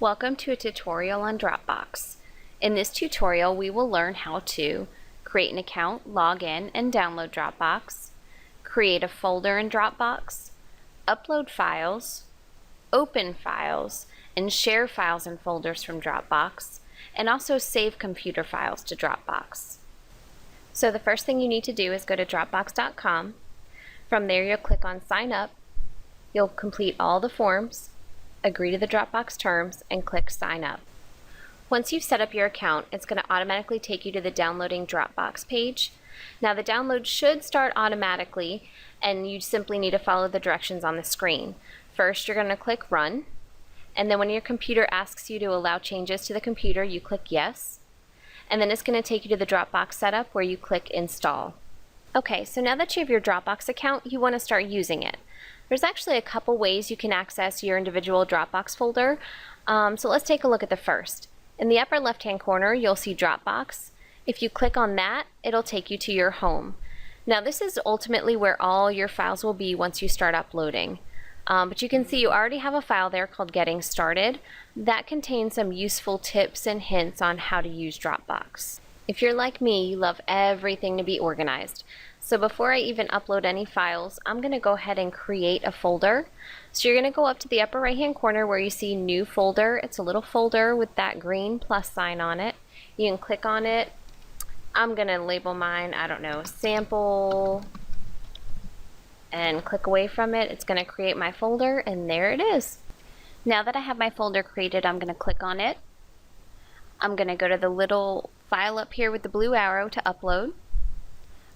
Welcome to a tutorial on Dropbox. In this tutorial, we will learn how to create an account, log in, and download Dropbox, create a folder in Dropbox, upload files, open files, and share files and folders from Dropbox, and also save computer files to Dropbox. So the first thing you need to do is go to Dropbox.com. From there, you'll click on Sign Up. You'll complete all the forms, agree to the Dropbox terms, and click Sign Up. Once you've set up your account, it's going to automatically take you to the Downloading Dropbox page. Now the download should start automatically, and you simply need to follow the directions on the screen. First, you're going to click Run, and then when your computer asks you to allow changes to the computer, you click Yes, and then it's going to take you to the Dropbox setup where you click Install. Okay, so now that you have your Dropbox account, you want to start using it. There's actually a couple ways you can access your individual Dropbox folder, so let's take a look at the first. In the upper left-hand corner, you'll see Dropbox. If you click on that, it'll take you to your home. Now this is ultimately where all your files will be once you start uploading. But you can see you already have a file there called Getting Started. That contains some useful tips and hints on how to use Dropbox. If you're like me, you love everything to be organized. So before I even upload any files, I'm going to go ahead and create a folder. So you're going to go up to the upper right hand corner where you see New Folder. It's a little folder with that green plus sign on it. You can click on it. I'm going to label mine, I don't know, Sample, and click away from it. It's going to create my folder, and there it is. Now that I have my folder created, I'm going to click on it. I'm going to go to the little file up here with the blue arrow to upload.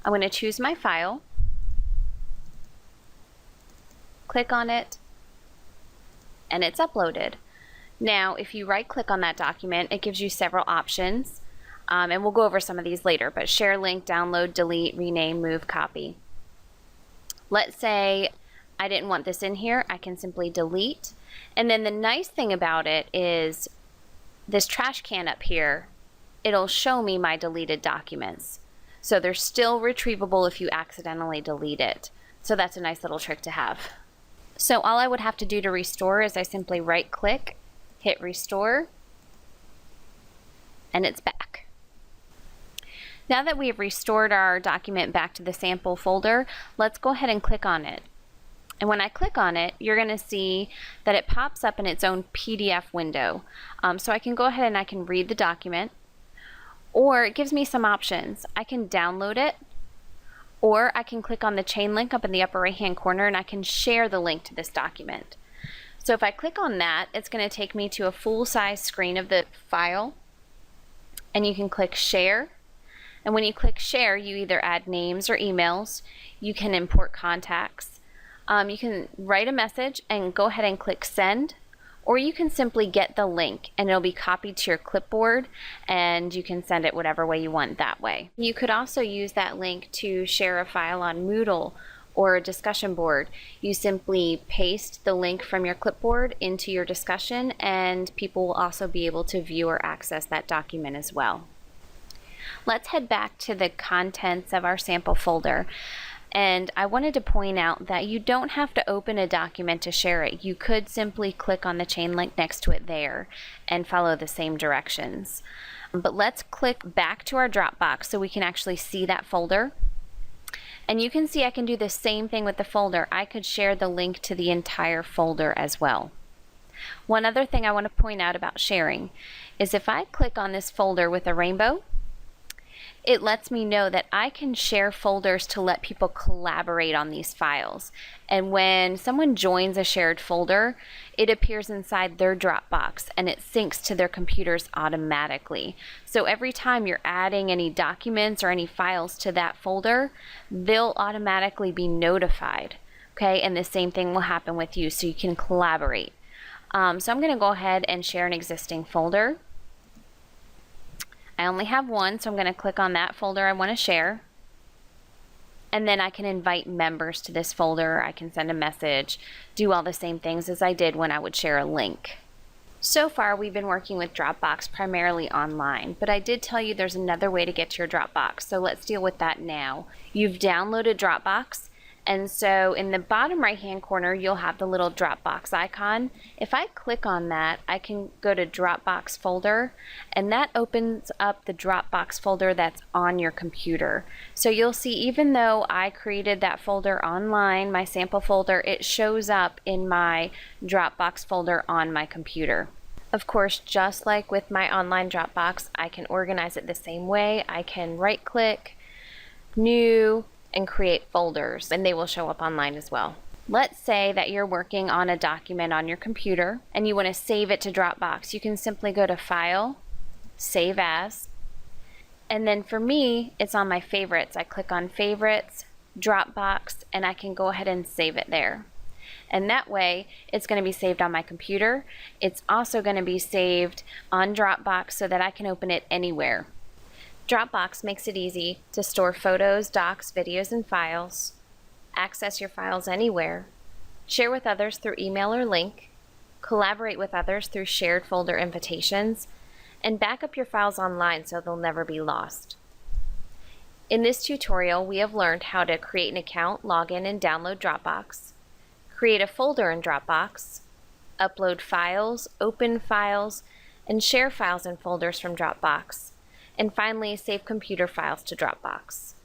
I'm going to choose my file, click on it, and it's uploaded. Now if you right click on that document, it gives you several options, and we'll go over some of these later, but share link, download, delete, rename, move, copy. Let's say I didn't want this in here, I can simply delete. And then the nice thing about it is this trash can up here, it'll show me my deleted documents. So they're still retrievable if you accidentally delete it. So that's a nice little trick to have. So all I would have to do to restore is I simply right click, hit restore, and it's back. Now that we have restored our document back to the sample folder, let's go ahead and click on it. And when I click on it, you're going to see that it pops up in its own PDF window. So I can go ahead and I can read the document, or it gives me some options. I can download it, or I can click on the chain link up in the upper right hand corner and I can share the link to this document. So if I click on that, it's going to take me to a full-size screen of the file, and you can click share. And when you click share, you either add names or emails, you can import contacts, you can write a message and go ahead and click send, or you can simply get the link and it'll be copied to your clipboard and you can send it whatever way you want that way. You could also use that link to share a file on Moodle or a discussion board. You simply paste the link from your clipboard into your discussion and people will also be able to view or access that document as well. Let's head back to the contents of our sample folder. And I wanted to point out that you don't have to open a document to share it. You could simply click on the chain link next to it there and follow the same directions. But let's click back to our Dropbox so we can actually see that folder. And you can see I can do the same thing with the folder. I could share the link to the entire folder as well. One other thing I want to point out about sharing is if I click on this folder with a rainbow, it lets me know that I can share folders to let people collaborate on these files. And when someone joins a shared folder, it appears inside their Dropbox and it syncs to their computers automatically. So every time you're adding any documents or any files to that folder, they'll automatically be notified. Okay, and the same thing will happen with you, so you can collaborate. So I'm going to go ahead and share an existing folder. I only have one, so I'm going to click on that folder I want to share. And then I can invite members to this folder. I can send a message, do all the same things as I did when I would share a link. So far, we've been working with Dropbox primarily online, but I did tell you there's another way to get to your Dropbox, so let's deal with that now. You've downloaded Dropbox, And so in the bottom right hand corner, you'll have the little Dropbox icon. If I click on that, I can go to Dropbox folder, and that opens up the Dropbox folder that's on your computer. So you'll see, even though I created that folder online, my sample folder, it shows up in my Dropbox folder on my computer. Of course, just like with my online Dropbox, I can organize it the same way. I can right click, new, and create folders, and they will show up online as well. Let's say that you're working on a document on your computer and you want to save it to Dropbox. You can simply go to File, Save As, and then for me, it's on my favorites. I click on Favorites, Dropbox, and I can go ahead and save it there. And that way, it's going to be saved on my computer. It's also going to be saved on Dropbox so that I can open it anywhere. Dropbox makes it easy to store photos, docs, videos, and files, access your files anywhere, share with others through email or link, collaborate with others through shared folder invitations, and back up your files online so they'll never be lost. In this tutorial, we have learned how to create an account, log in, and download Dropbox, create a folder in Dropbox, upload files, open files, and share files and folders from Dropbox, and finally save computer files to Dropbox.